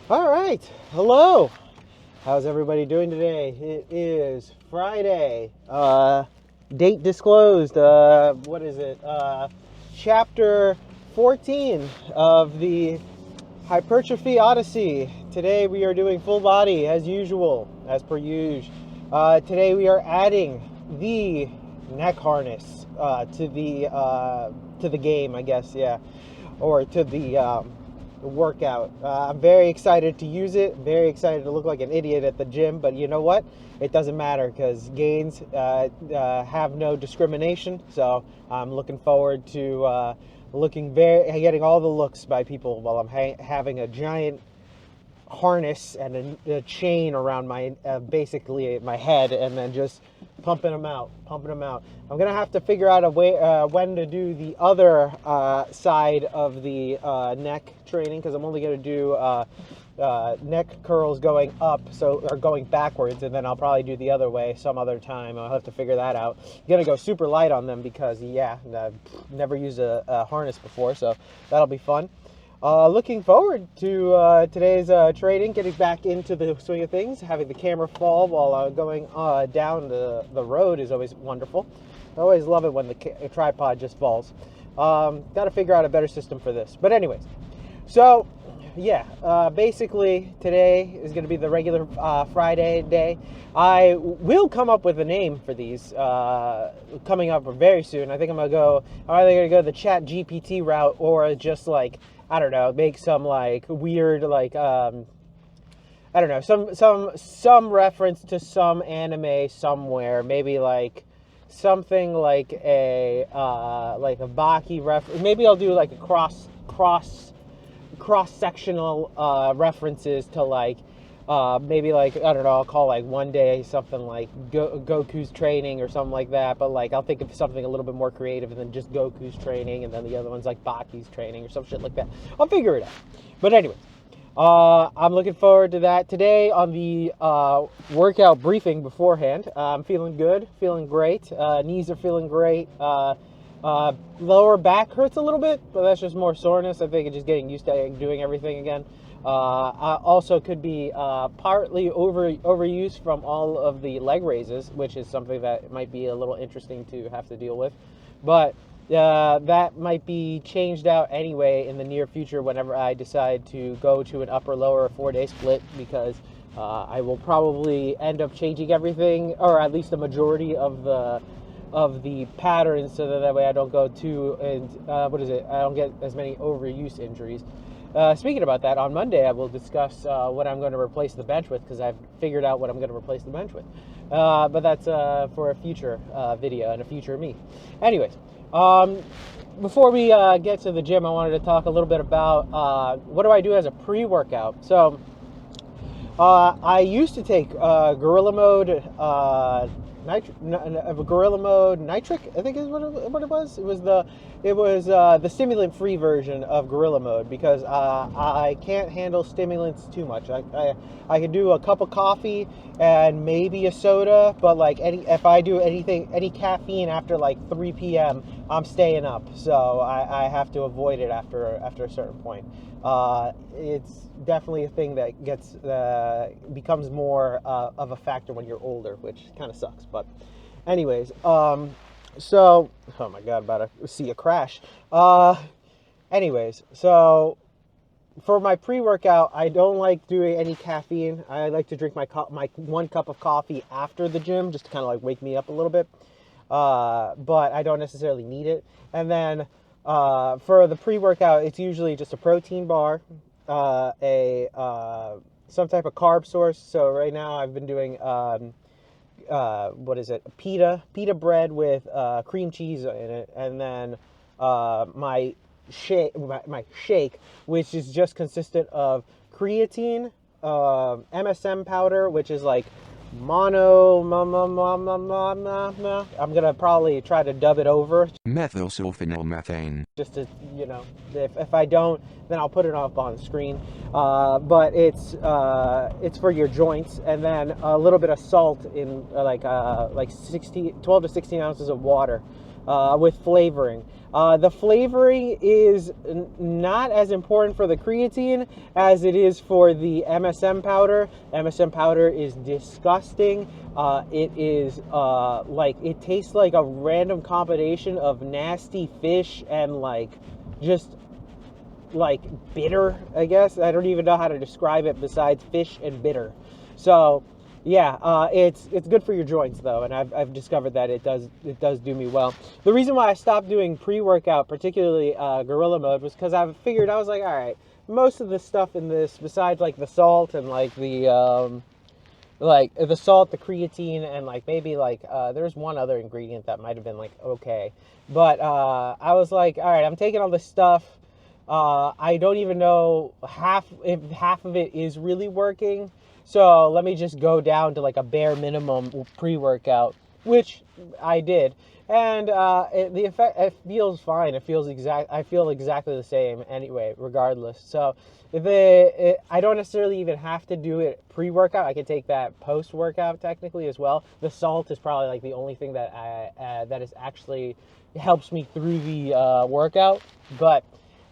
All right. Hello. How's everybody doing today? It is Friday. Date disclosed. What is it? Chapter 14 of the Hypertrophy Odyssey. Today we are doing full body as usual, as per usual. Today we are adding the neck harness to the game, I guess. Yeah, or to the workout. I'm very excited to use it. Very excited to look like an idiot at the gym, but you know what? It doesn't matter because gains have no discrimination. So I'm looking forward to getting all the looks by people while I'm having a giant harness and a chain around my basically my head, and then just pumping them out. I'm gonna have to figure out a way when to do the other side of the neck training, because I'm only gonna do neck curls going up, or going backwards, and then I'll probably do the other way some other time. I'll have to figure that out. I'm gonna go super light on them because I've never used a harness before, so that'll be fun. Looking forward to today's training, getting back into the swing of things. Having the camera fall while going down the road is always wonderful. I always love it when the tripod just falls. Got to figure out a better system for this. But anyways, so basically today is going to be the regular Friday day. I will come up with a name for these coming up very soon. I think I'm either going to go the Chat GPT route, or just like, I don't know, make some like weird like I don't know, some reference to some anime somewhere, maybe like something like a Baki reference. Maybe I'll do like a cross-sectional references to like maybe like, I don't know, I'll call like one day something like Goku's training or something like that, but like I'll think of something a little bit more creative than just Goku's training, and then the other one's like Baki's training or some shit like that. I'll figure it out. But anyway, I'm looking forward to that. Today on the workout briefing beforehand, I'm feeling good, feeling great. Knees are feeling great. Lower back hurts a little bit, but that's just more soreness. I think it's just getting used to doing everything again. Also could be partly overuse from all of the leg raises, which is something that might be a little interesting to have to deal with. But that might be changed out anyway in the near future whenever I decide to go to an upper lower 4-day split, because I will probably end up changing everything, or at least a majority of the patterns, so that way I don't go I don't get as many overuse injuries. Speaking about that, on Monday I will discuss what I'm going to replace the bench with, because I've figured out what I'm going to replace the bench with. But that's for a future video and a future me. Anyways, before we get to the gym, I wanted to talk a little bit about what do I do as a pre-workout. So I used to take Gorilla Mode Gorilla Mode Nitric, I think is what it was. It was the stimulant-free version of Gorilla Mode, because I can't handle stimulants too much. I can do a cup of coffee and maybe a soda, but like if I do any caffeine after like 3 p.m., I'm staying up. So I have to avoid it after a certain point. It's definitely a thing that becomes more of a factor when you're older, which kind of sucks. But anyways, so, oh my god, about to see a crash. Anyways, so for my pre-workout, I don't like doing any caffeine. I like to drink my 1 cup of coffee after the gym, just to kind of like wake me up a little bit. But I don't necessarily need it. And then for the pre-workout, it's usually just a protein bar, some type of carb source. So right now I've been doing pita bread with cream cheese in it, and then my shake, which is just consistent of creatine, MSM powder, which is like mono. I'm gonna probably try to dub it over. Methylsulfonylmethane. Just to, if I don't, then I'll put it up on the screen. But it's for your joints, and then a little bit of salt in 12 to 16 ounces of water. with flavoring. The flavoring is not as important for the creatine as it is for the MSM powder. MSM powder is disgusting. It is it tastes like a random combination of nasty fish and just bitter, I guess. I don't even know how to describe it besides fish and bitter. So yeah, it's good for your joints though, and I've discovered that it does do me well. The reason why I stopped doing pre-workout, particularly Gorilla Mode, was because I was like, all right, most of the stuff in this, besides like the salt and the salt, the creatine, and maybe there's one other ingredient that might have been okay, but I was like, all right, I'm taking all this stuff. I don't even know if half of it is really working. So let me just go down to a bare minimum pre-workout, which I did, and the effect, it feels fine. I feel exactly the same anyway, regardless. So I don't necessarily even have to do it pre-workout. I can take that post-workout technically as well. The salt is probably the only thing that that is actually helps me through the workout, but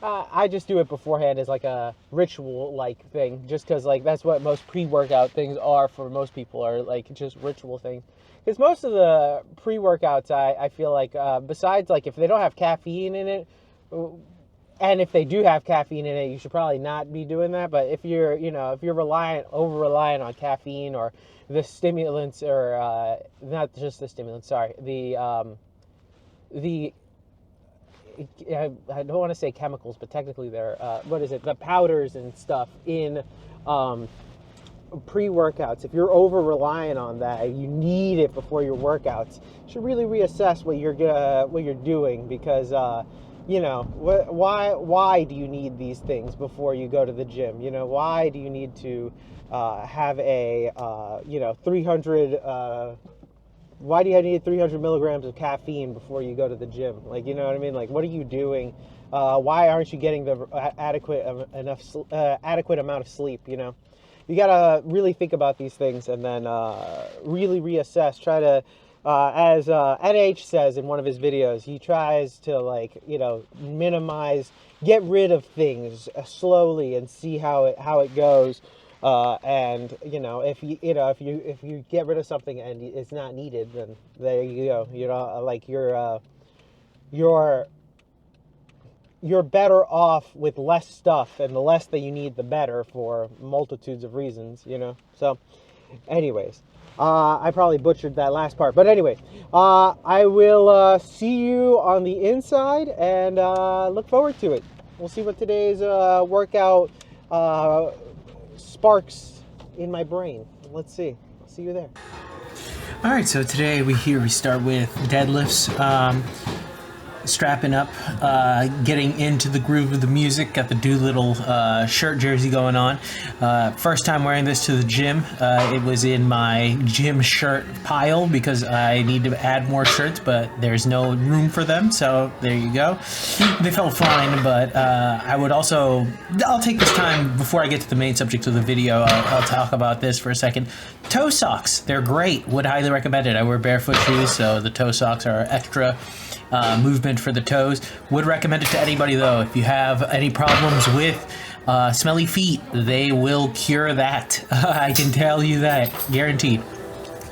I just do it beforehand as a ritual thing, just because that's what most pre-workout things are for most people, are just ritual things. Because most of the pre-workouts, I feel besides if they don't have caffeine in it, and if they do have caffeine in it, you should probably not be doing that. But if you're over reliant on caffeine or the stimulants, or not just the stimulants, sorry, the I don't want to say chemicals, but technically they're the powders and stuff in pre-workouts. If you're over reliant on that, you need it before your workouts, you should really reassess what you're doing, because why do you need these things before you go to the gym? Why do you need to have a 300 why do you need 300 milligrams of caffeine before you go to the gym? You know what I mean? What are you doing? Why aren't you getting the adequate amount of sleep? You gotta really think about these things, and then really reassess. Try to, as NH says in one of his videos, he tries to minimize, get rid of things slowly, and see how it goes. And if you get rid of something and it's not needed, then there you go. You're better off with less stuff, and the less that you need, the better, for multitudes of reasons. So anyways, I probably butchered that last part, but anyway, I will see you on the inside, and look forward to it. We'll see what today's workout sparks in my brain. Let's see. I'll see you there. All right, so today we start with deadlifts. Strapping up, getting into the groove of the music. Got the Doolittle shirt jersey going on. First time wearing this to the gym. It was in my gym shirt pile because I need to add more shirts, but there's no room for them, so there you go. They felt fine, but I'll take this time before I get to the main subject of the video. I'll talk about this for a second. Toe socks, they're great. Would highly recommend it. I wear barefoot shoes, so the toe socks are extra movement for the toes. Would recommend it to anybody though. If you have any problems with smelly feet, they will cure that. I can tell you that, guaranteed.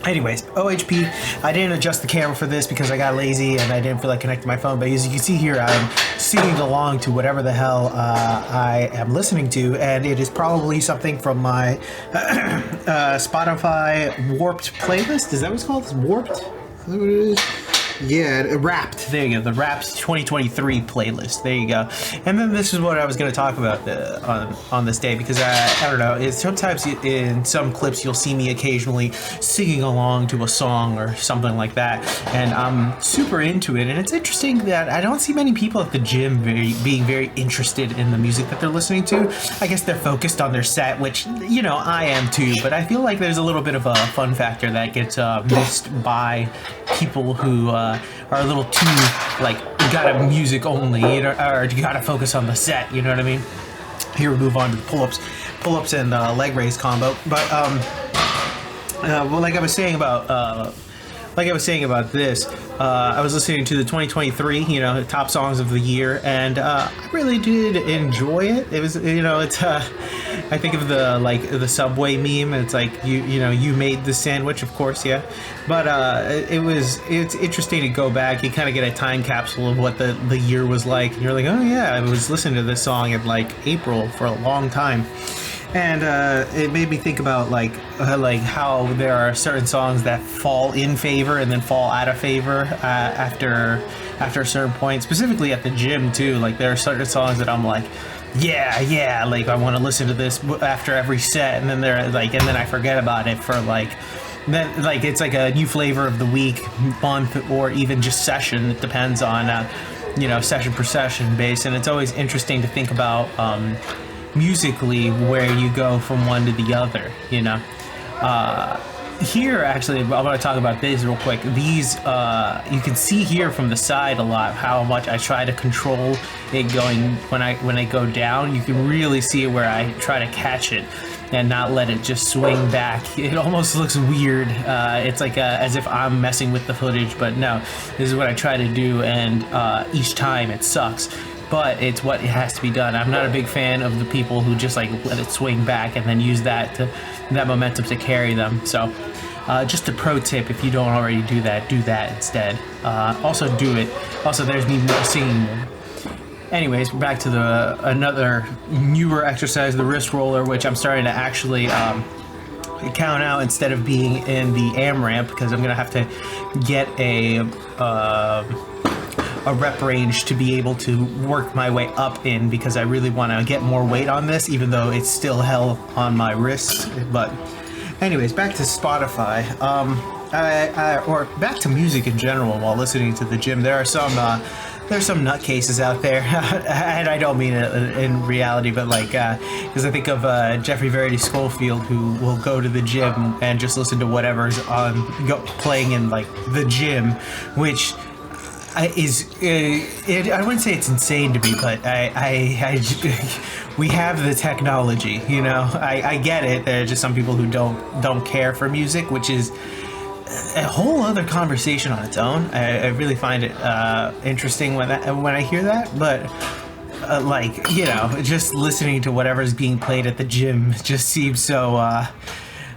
Anyways, OHP, I didn't adjust the camera for this because I got lazy and I didn't feel like connecting my phone, but as you can see here, I'm singing along to whatever the hell I am listening to, and it is probably something from my Spotify Warped playlist. Is that what it's called? It's Warped? Is that what it is? Yeah, Wrapped. There you go, the Wrapped 2023 playlist. There you go. And then this is what I was going to talk about on this day, because I don't know. Sometimes in some clips you'll see me occasionally singing along to a song or something like that, and I'm super into it. And it's interesting that I don't see many people at the gym being very interested in the music that they're listening to. I guess they're focused on their set, which I am too. But I feel like there's a little bit of a fun factor that gets missed by people who are a little too you gotta music only, or you gotta focus on the set. You know what I mean? Here we move on to the pull-ups and leg raise combo. But like I was saying about this, I was listening to the 2023, top songs of the year, and I really did enjoy it. It was, it's I think of the Subway meme. It's like you made the sandwich, of course, yeah. But it's interesting to go back. You kind of get a time capsule of what the year was like, and you're like, oh yeah, I was listening to this song in like April for a long time. And it made me think about like how there are certain songs that fall in favor and then fall out of favor after a certain point. Specifically at the gym too. Like there are certain songs that I'm like, yeah, like I want to listen to this after every set, and then and then I forget about it for then it's like a new flavor of the week, month, or even just session. It depends on session per session base, and it's always interesting to think about. Musically, where you go from one to the other, here actually I want to talk about this real quick. These you can see here from the side a lot how much I try to control it going when I go down. You can really see where I try to catch it and not let it just swing back. It almost looks weird. It's like as if I'm messing with the footage, but no, this is what I try to do, and each time it sucks. But it's what it has to be done. I'm not a big fan of the people who just like let it swing back and then use that momentum to carry them. So just a pro tip, if you don't already do that instead. Also do it. Also, there's me singing more. Anyways, back to another newer exercise, the wrist roller, which I'm starting to actually count out instead of being in the AMRAP, because I'm gonna have to get a rep range to be able to work my way up in, because I really want to get more weight on this, even though it's still hell on my wrist. But anyways, back to Spotify, or back to music in general while listening to the gym. There's some nutcases out there, and I don't mean it in reality, but because I think of Jeffrey Verity Schofield, who will go to the gym and just listen to whatever's playing in the gym, which I wouldn't say it's insane to me, but we have the technology, I get it. There are just some people who don't care for music, which is a whole other conversation on its own. I really find it interesting when I hear that, but just listening to whatever's being played at the gym just seems so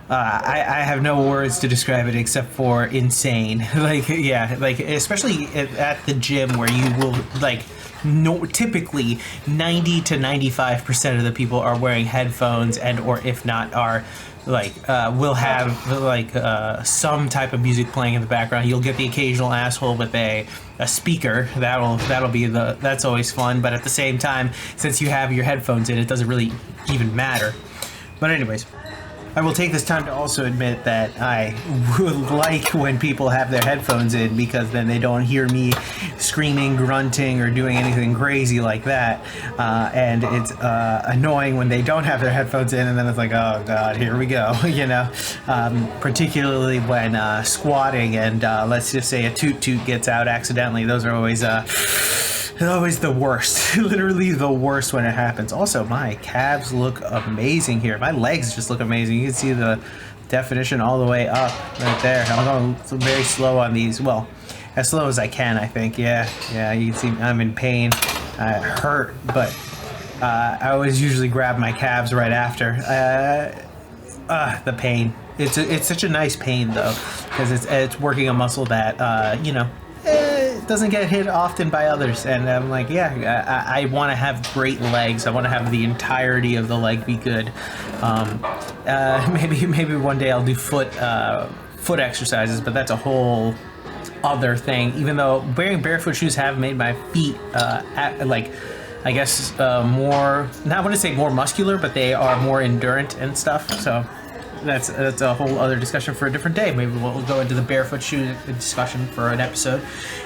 I have no words to describe it except for insane. Especially at the gym, where you will typically 90 to 95% of the people are wearing headphones, and or if not are will have some type of music playing in the background. You'll get the occasional asshole with a speaker. That's always fun, but at the same time, since you have your headphones in, it doesn't really even matter. But anyways, I will take this time to also admit that I would like when people have their headphones in, because then they don't hear me screaming, grunting, or doing anything crazy like that. And it's annoying when they don't have their headphones in, and then it's like, oh god, here we go, particularly when squatting and let's just say a toot gets out accidentally. Those are always the worst. Literally the worst when it happens. Also, my calves look amazing here. My legs just look amazing. You can see the definition all the way up right there. I'm going very slow on these. Well, as slow as I can, I think. Yeah, you can see I'm in pain. It hurt, but I always usually grab my calves right after. The pain. It's such a nice pain though, because it's working a muscle that it doesn't get hit often by others, and I'm like, I want to have great legs. I want to have the entirety of the leg be good. Maybe one day I'll do foot exercises, but that's a whole other thing. Even though wearing barefoot shoes have made my feet I guess more, I wouldn't say more muscular, but they are more endurant and stuff. So that's a whole other discussion for a different day. Maybe we'll go into the barefoot shoe discussion for an episode,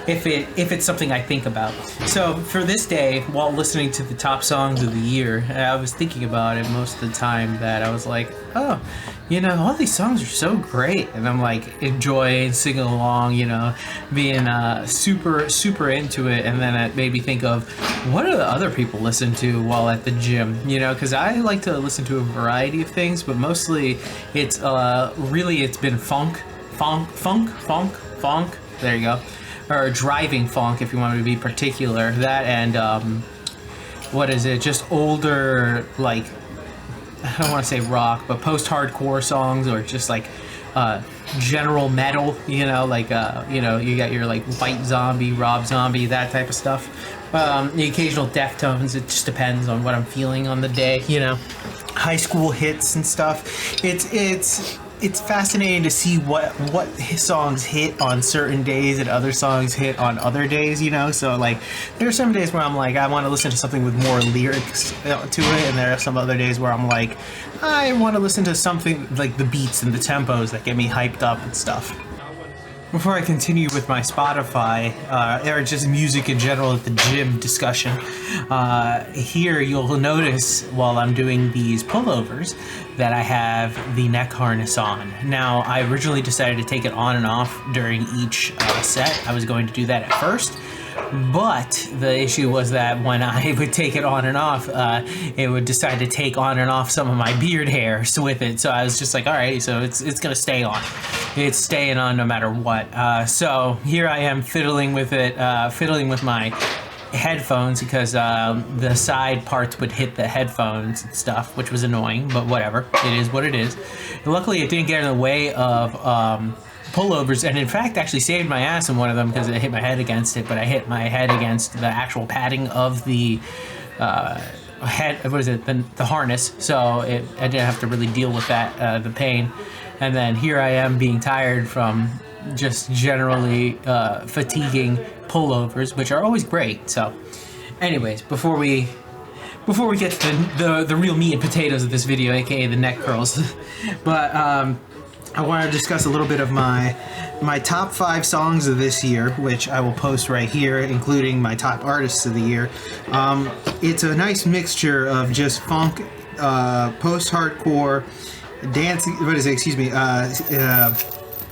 if it's something I think about. So for this day, while listening to the top songs of the year, I was thinking about it most of the time, that I was like, oh, all these songs are so great, and I'm like enjoying singing along, being super into it. And then it made me think of, what do the other people listen to while at the gym? Because I like to listen to a variety of things, but mostly it's been funk. There you go. or driving funk, if you want me to be particular. That and what is it? Just older, like, I don't want to say rock, but post-hardcore songs, or just like general metal, you know, like you know, you got your like White Zombie, Rob Zombie, that type of stuff. The occasional Deftones. It just depends on what I'm feeling on the day, you know. High school hits and stuff. It's fascinating to see what songs hit on certain days and other songs hit on other days, you know. So like, there are some days where I'm like, I want to listen to something with more lyrics to it, and there are some other days where I'm like, I want to listen to something like the beats and the tempos that get me hyped up and stuff. Before I continue with my Spotify, or just music in general at the gym discussion, here you'll notice while I'm doing these pullovers that I have the neck harness on. Now, I originally decided to take it on and off during each set. I was going to do that at first, but the issue was that when I would take it on and off, it would decide to take on and off some of my beard hairs with it. So I was just like, all right, so it's gonna stay on. It's staying on no matter what. So here I am fiddling with it, fiddling with my headphones, because the side parts would hit the headphones and stuff, which was annoying, but whatever. It is what it is. And luckily, it didn't get in the way of pullovers, and in fact actually saved my ass in one of them, because it hit my head against it, but I hit my head against the actual padding of the the harness, so I didn't have to really deal with that, the pain. And then here I am being tired from just generally fatiguing pullovers, which are always great. So anyways, before we get to the real meat and potatoes of this video, aka the neck curls, but I want to discuss a little bit of my top 5 songs of this year, which I will post right here, including my top artists of the year. It's a nice mixture of just funk, post-hardcore, dance. What is it? Excuse me.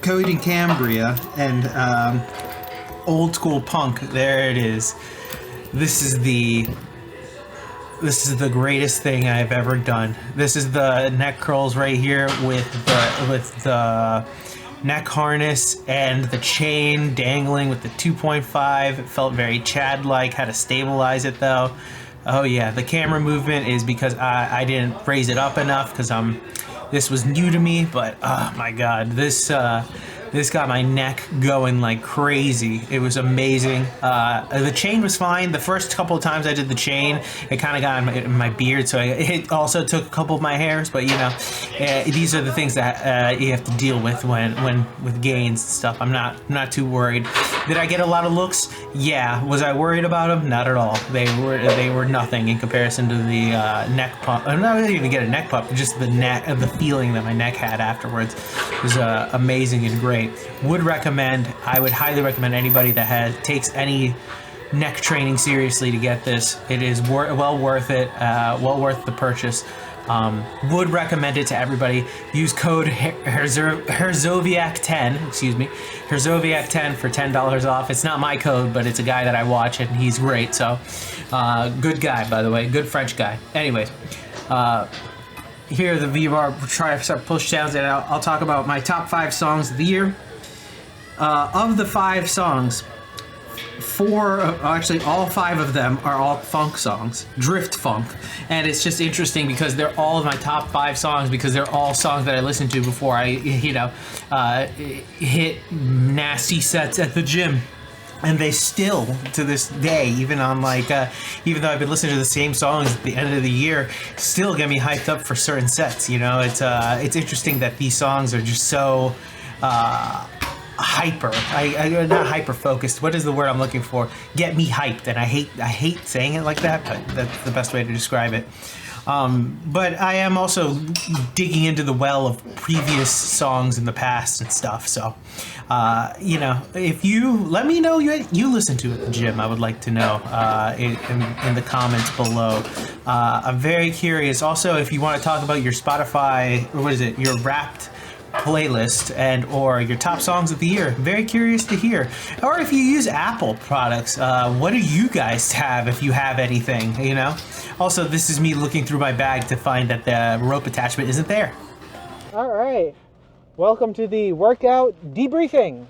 Code and Cambria, and old school punk. There it is. This is the greatest thing I've ever done. This is the neck curls right here with the neck harness and the chain dangling with the 2.5. It felt very Chad-like. Had to stabilize it though. Oh yeah, the camera movement is because I didn't raise it up enough, because this was new to me. But oh my god, this got my neck going like crazy. It was amazing. The chain was fine. The first couple of times I did the chain, it kind of got in my beard, so it also took a couple of my hairs. But you know, these are the things that you have to deal with when with gains and stuff. I'm not too worried. Did I get a lot of looks? Yeah. Was I worried about them? Not at all. They were nothing in comparison to the neck pump. I didn't even get a neck pump. Just the feeling that my neck had afterwards was amazing and great. I would highly recommend anybody that takes any neck training seriously to get this. It is well worth it, well worth the purchase. Would recommend it to everybody. Use code Herzoviak10, Herzoviak10 for $10 off. It's not my code, but it's a guy that I watch, and he's great. So, good guy, by the way, good French guy. Anyways, here are the V-bar tricep push downs, and I'll talk about my top 5 songs of the year. Of the 5 songs, all 5 of them are all funk songs, drift funk, and it's just interesting because they're all of my top 5 songs, because they're all songs that I listened to before I, hit nasty sets at the gym. And they still, to this day, even on even though I've been listening to the same songs at the end of the year, still get me hyped up for certain sets. You know, it's interesting that these songs are just so hyper. Not hyper focused. What is the word I'm looking for? Get me hyped, and I hate saying it like that, but that's the best way to describe it. But I am also digging into the well of previous songs in the past and stuff. So, if you let me know you listen to at the gym, I would like to know in the comments below. I'm very curious. Also, if you want to talk about your Spotify, your Wrapped playlist or your top songs of the year, very curious to hear. Or if you use Apple products, what do you guys have, if you have anything, Also, this is me looking through my bag to find that the rope attachment isn't there. All right. Welcome to the workout debriefing.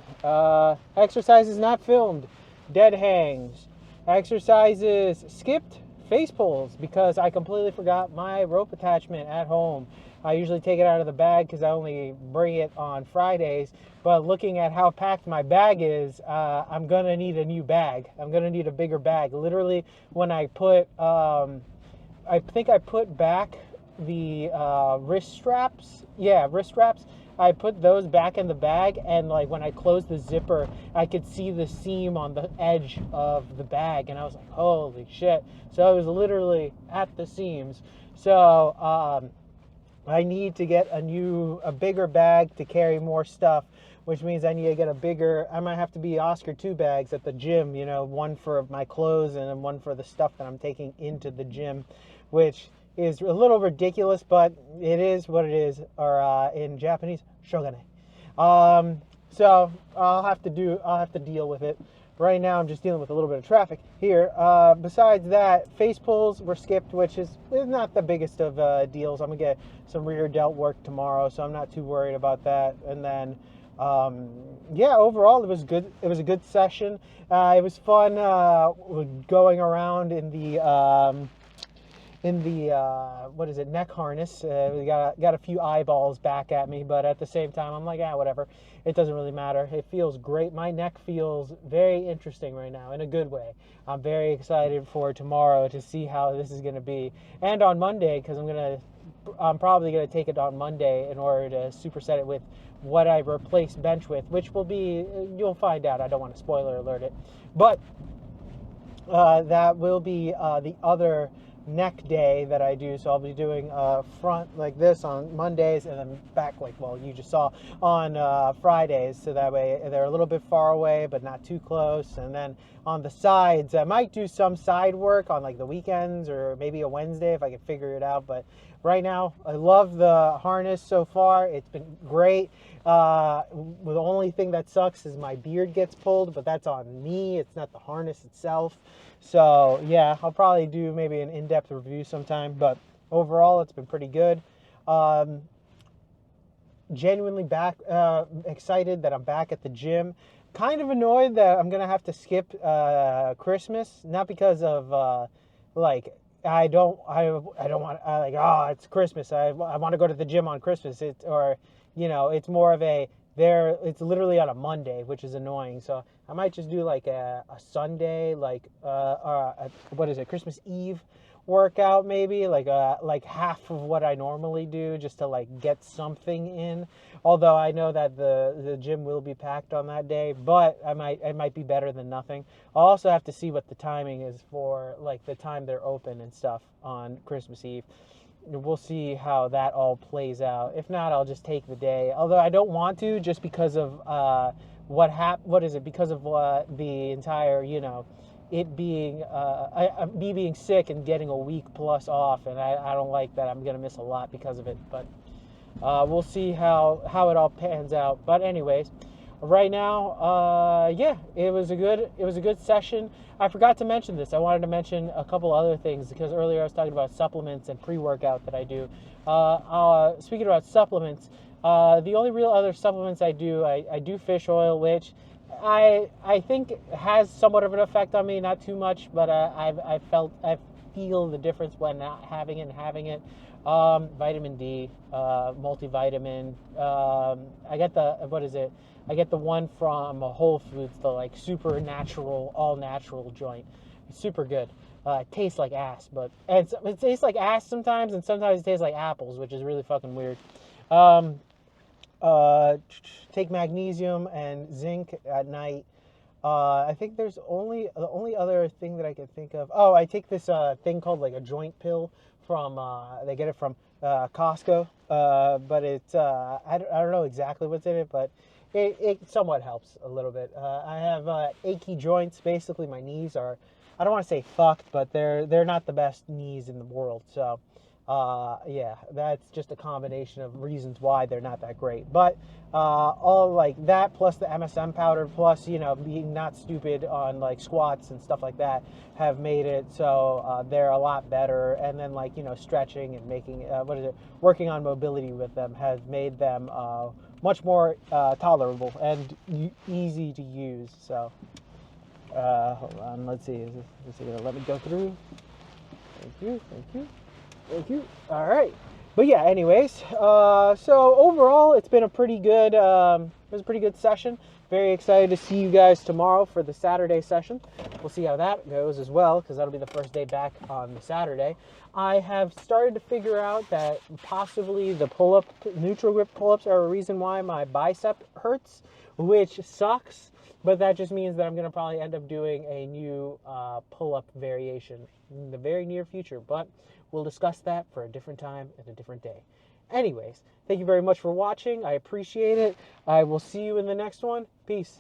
Exercises not filmed, dead hangs. Exercises skipped, face pulls, because I completely forgot my rope attachment at home. I usually take it out of the bag because I only bring it on Fridays. But looking at how packed my bag is, I'm going to need a new bag. I'm going to need a bigger bag. Literally, when I put, I think I put back the wrist straps. Yeah, wrist straps. I put those back in the bag, and like when I closed the zipper, I could see the seam on the edge of the bag, and I was like, holy shit. So it was literally at the seams. So I need to get a bigger bag to carry more stuff, which means I need to get I might have to be Oscar 2 bags at the gym, one for my clothes and then one for the stuff that I'm taking into the gym, which is a little ridiculous, but it is what it is, or in Japanese, shogane. So I'll have to deal with it. Right now I'm just dealing with a little bit of traffic here. Besides that, face pulls were skipped, which is not the biggest of deals. I'm gonna get some rear delt work tomorrow, so I'm not too worried about that. And then yeah, overall it was good. It was a good session. It was fun going around in the what is it, neck harness. We got a few eyeballs back at me, but at the same time I'm like, whatever, it doesn't really matter. It feels great. My neck feels very interesting right now in a good way. I'm very excited for tomorrow to see how this is going to be, and on Monday, because I'm probably going to take it on Monday in order to superset it with what I replace bench with, which will be, you'll find out. I don't want to spoiler alert it, but that will be the other neck day that I do. So I'll be doing front like this on Mondays, and then back like, well, you just saw, on Fridays, so that way they're a little bit far away but not too close. And then on the sides, I might do some side work on like the weekends or maybe a Wednesday if I can figure it out. But right now I love the harness so far. It's been great. The only thing that sucks is my beard gets pulled, but that's on me. It's not the harness itself. So yeah, I'll probably do maybe an in-depth review sometime, but overall it's been pretty good. Genuinely excited that I'm back at the gym. Kind of annoyed that I'm gonna have to skip Christmas, not because of like I don't want, like, oh, it's Christmas, I want to go to the gym on Christmas. It's more of it's literally on a Monday, which is annoying. So I might just do like a Sunday, like what is it, Christmas Eve workout, maybe like half of what I normally do, just to like get something in. Although I know that the gym will be packed on that day, but it might be better than nothing. I'll also have to see what the timing is for, like the time they're open and stuff on Christmas Eve. We'll see how that all plays out. If not, I'll just take the day. Although I don't want to, just because of because of the entire, it being me being sick and getting a week plus off, and I don't like that. I'm gonna miss a lot because of it. But we'll see how it all pans out. But anyways, right now, yeah, it was a good session. I forgot to mention this. I wanted to mention a couple other things, because earlier I was talking about supplements and pre-workout that I do. Speaking about supplements, the only real other supplements I do fish oil, which I think has somewhat of an effect on me. Not too much, but I feel the difference when not having it and having it. Vitamin D, multivitamin. I get I get the one from Whole Foods, the like super natural, all natural joint. It's super good. It tastes like ass, but it tastes like ass sometimes, and sometimes it tastes like apples, which is really fucking weird. Take magnesium and zinc at night. I think there's the only other thing that I can think of. Oh, I take this thing called like a joint pill from they get it from Costco, but it's I don't know exactly what's in it, but it somewhat helps a little bit. I have achy joints. Basically, my knees are, I don't want to say fucked, but they're not the best knees in the world. So Yeah, that's just a combination of reasons why they're not that great. But all like that, plus the MSM powder, plus being not stupid on like squats and stuff like that, have made it so they're a lot better. And then like stretching and making working on mobility with them has made them much more tolerable and easy to use. So hold on, let's see. Is it gonna let me go through? Thank you, thank you. Thank you. All right. But yeah, anyways, so overall, it's been a pretty good, it was a pretty good session. Very excited to see you guys tomorrow for the Saturday session. We'll see how that goes as well, because that'll be the first day back on the Saturday. I have started to figure out that possibly the pull-up, neutral grip pull-ups are a reason why my bicep hurts, which sucks. But that just means that I'm going to probably end up doing a new pull-up variation in the very near future. But we'll discuss that for a different time and a different day. Anyways, thank you very much for watching. I appreciate it. I will see you in the next one. Peace.